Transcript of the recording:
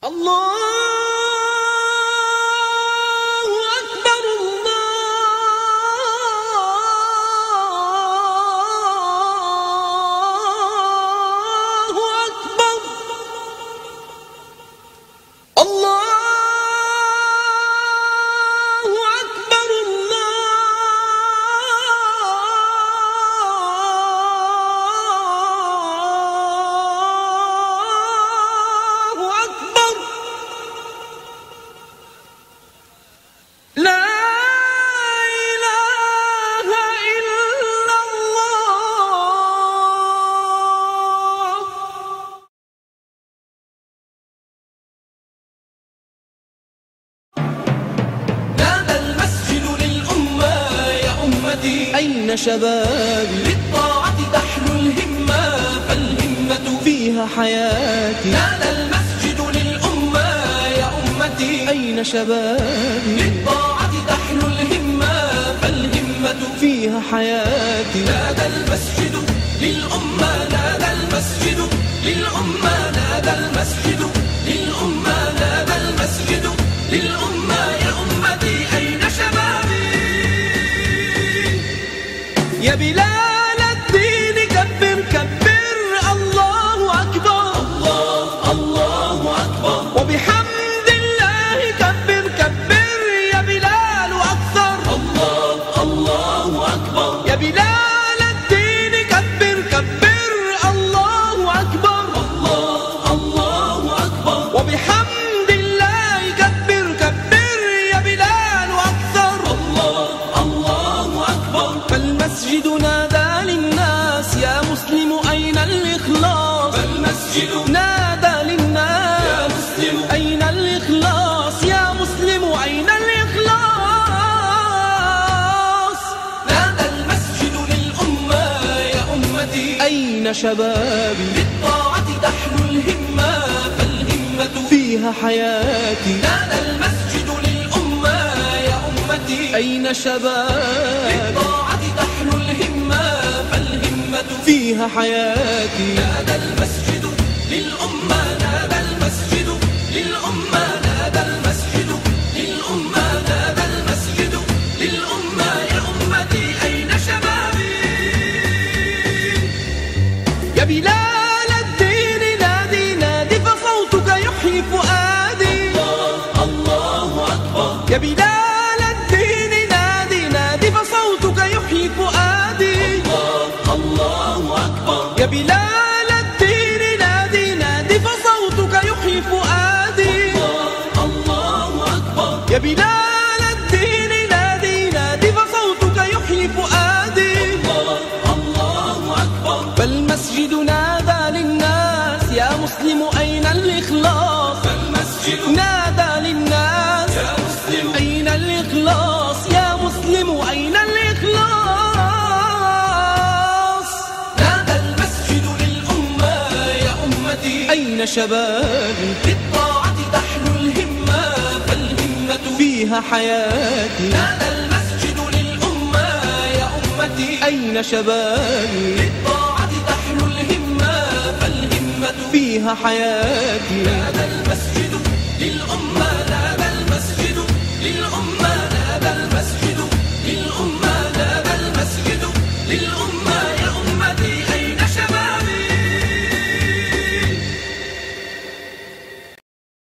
الله أكبر الله أكبر الله أكبر لا إله إلا الله نادى المسجد للأمة يا أمتي أين شبابي للطاعة تحلو الهمة فالهمة فيها حياتي نادى المسجد للأمة يا أمتي أين شبابي للطاعة تحلو الهمة فالهمة فيها حياتي نادى المسجد للأمة نادى المسجد للأمة نادى المسجد للأمة نادى المسجد للأمة يا أمتي أين شبابي يا بلال الدين كبر كبر الله أكبر الله الله أكبر وبحمد الله كبر كبر يا بلال أكثر الله الله أكبر يا بلال الدين كبر كبر الله أكبر الله الله أكبر وبحمد الله كبر كبر يا بلال أكثر الله الله أكبر فالمسجد نادى للناس يا مسلم أين الإخلاص فالمسجد نادى للناس يا مسلم أين الإخلاص يا مسلم أين الإخلاص نادى المسجد للأمة يا أمتي أين شبابي للطاعة تحلو الهمة فالهمة فيها حياتي نادى المسجد للأمة يا أمتي أين شبابي للطاعة تحلو الهمة فالهمة فيها حياتي نادى المسجد للأمة نادى المسجد للأمة نادى المسجد للأمة نادى المسجد للأمة يا أمتي أين شبابي يا بلال الدين نادي نادي فصوتك يحيي فؤادي الله الله أكبر يا بلال الدين نادي نادي فصوتك يحيي فؤادي الله الله أكبر يا بلال الدين نادي نادي فصوتك يحيي فؤادي الله أكبر يا بلال الدين نادي نادي فصوتك يحيي فؤادي الله أكبر فالمسجد نادى للناس يا مسلم أين الإخلاص فالمسجد نادى للناس يا مسلم أين الإخلاص يا مسلم أين الإخلاص نادى المسجد للأمة يا أمتي أين شبابي للطاعة تحلو الهمة فالهمة فيها حياتي نادى المسجد للأمة يا أمتي أين شبابي للطاعة تحلو الهمة فالهمة فيها حياتي